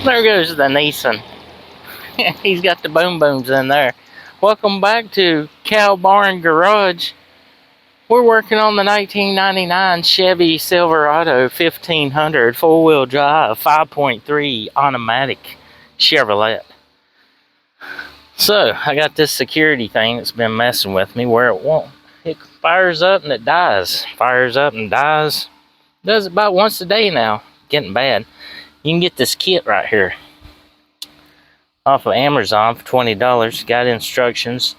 There goes the Nissan. He's got the boom booms in there. Welcome back to Cow Barn Garage. We're working on the 1999 Chevy Silverado 1500 four-wheel drive 5.3 automatic Chevrolet. So I got this security thing that's been messing with me where it fires up and it dies. Fires up and dies. Does it about once a day now. Getting bad. You can get this kit right here off of Amazon for $20. Got instructions.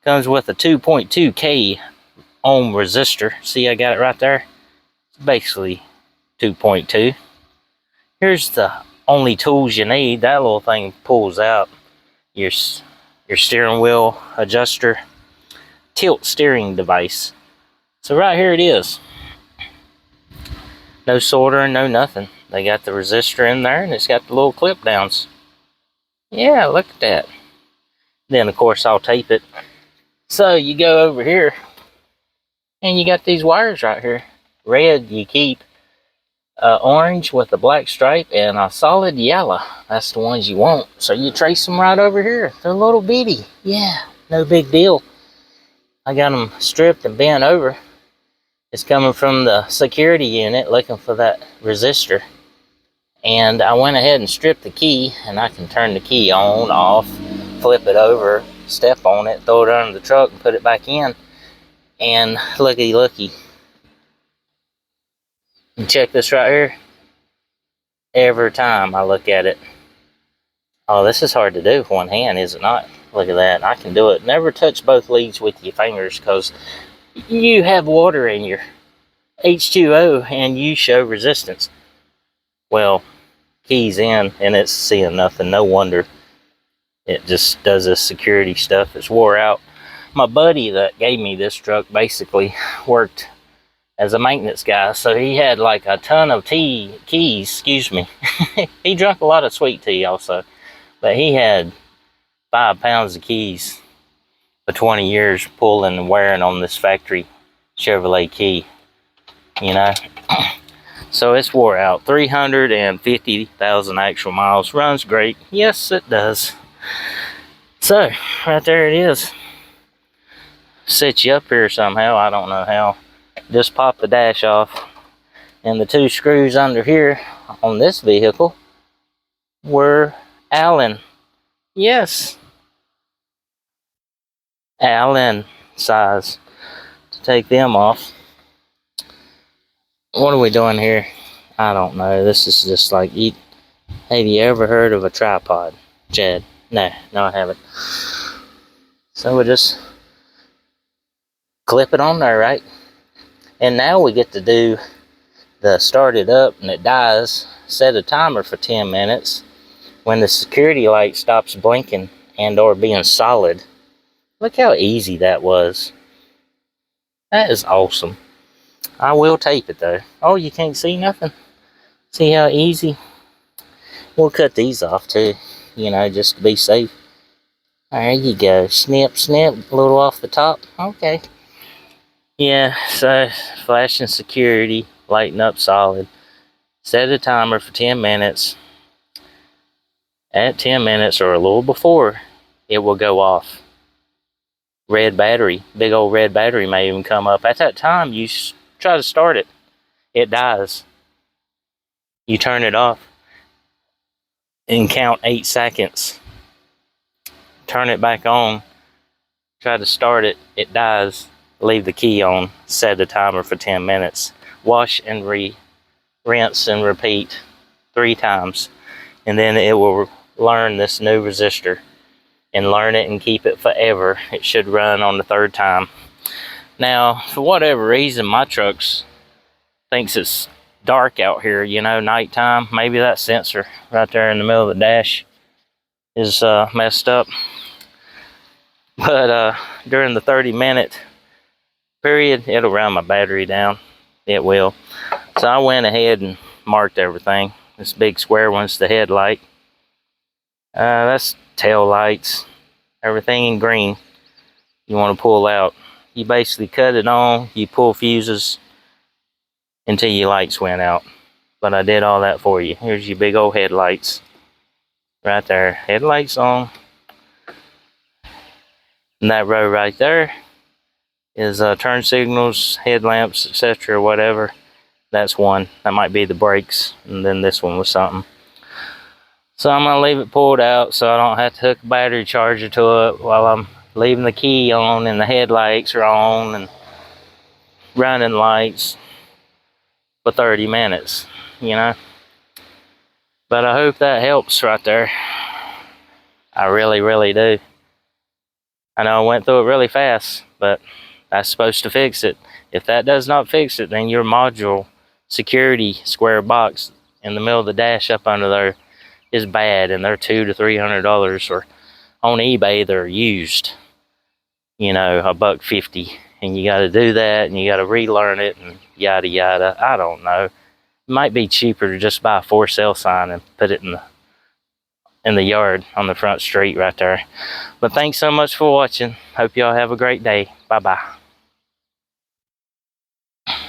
Comes with a 2.2K ohm resistor. See, I got it right there. It's basically 2.2. Here's the only tools you need. That little thing pulls out your steering wheel adjuster tilt steering device. So right here it is. No soldering, no nothing. They got the resistor in there and it's got the little clip downs. Yeah, look at that. Then of course I'll tape it. So you go over here and you got these wires right here. Red you keep, orange with a black stripe, and a solid yellow. That's the ones you want. So you trace them right over here. They're little bitty. Yeah, no big deal. I got them stripped and bent over. It's coming from the security unit looking for that resistor. And I went ahead and stripped the key, and I can turn the key on, off, flip it over, step on it, throw it under the truck and put it back in. And looky. And check this right here. Every time I look at it. Oh, this is hard to do with one hand, is it not? Look at that. I can do it. Never touch both leads with your fingers because you have water in your H2O and you show resistance. Well, keys in and it's seeing nothing. No wonder it just does this security stuff. It's wore out. My buddy that gave me this truck basically worked as a maintenance guy, so he had like a ton of keys, excuse me. He drank a lot of sweet tea also, but he had 5 pounds of keys for 20 years pulling and wearing on this factory Chevrolet key, you know. So it's wore out. 350,000 actual miles. Runs great. Yes, it does. So right there it is. Set you up here somehow. I don't know how. Just pop the dash off, and the 2 screws under here on this vehicle were Allen. Yes, Allen size. To take them off. What are we doing here? I don't know. This is just like have you ever heard of a tripod, Chad? No, I haven't. So we'll just clip it on there, right? And now we get to do the start it up and it dies. Set a timer for 10 minutes. When the security light stops blinking and or being solid. Look how easy that was. That is awesome. I will tape it though. Oh, you can't see nothing? See how easy? We'll cut these off too, you know, just to be safe. There you go. Snip, a little off the top. Okay. Yeah, so flashing security, lighting up solid. Set a timer for 10 minutes. At 10 minutes or a little before, it will go off. Red battery, big old red battery may even come up. At that time, you try to start it. It dies. You turn it off and count 8 seconds. Turn it back on. Try to start it. It dies. Leave the key on, set the timer for 10 minutes. Wash and rinse and repeat 3 times. And then it will learn this new resistor and learn it and keep it forever. It should run on the 3rd time. Now, for whatever reason, my truck thinks it's dark out here, you know, nighttime. Maybe that sensor right there in the middle of the dash is messed up. But during the 30-minute period, it'll run my battery down. It will. So I went ahead and marked everything. This big square one's the headlight. That's tail lights. Everything in green you want to pull out. You basically cut it on, you pull fuses until your lights went out. But I did all that for you. Here's your big old headlights. right there. Headlights on. And that row right there is turn signals, headlamps, etc. Whatever. That's one. That might be the brakes. And then this one was something. So I'm going to leave it pulled out so I don't have to hook a battery charger to it while I'm leaving the key on and the headlights are on and running lights for 30 minutes, you know. But I hope that helps right there. I really, really do. I know I went through it really fast, but that's supposed to fix it. If that does not fix it, then your module security square box in the middle of the dash up under there is bad, and they're $200 to $300, or on eBay they're used, you know, $150, and you got to do that, and you got to relearn it, and yada yada. I don't know. It might be cheaper to just buy a for sale sign and put it in the yard on the front street right there. But thanks so much for watching. Hope y'all have a great day. Bye bye.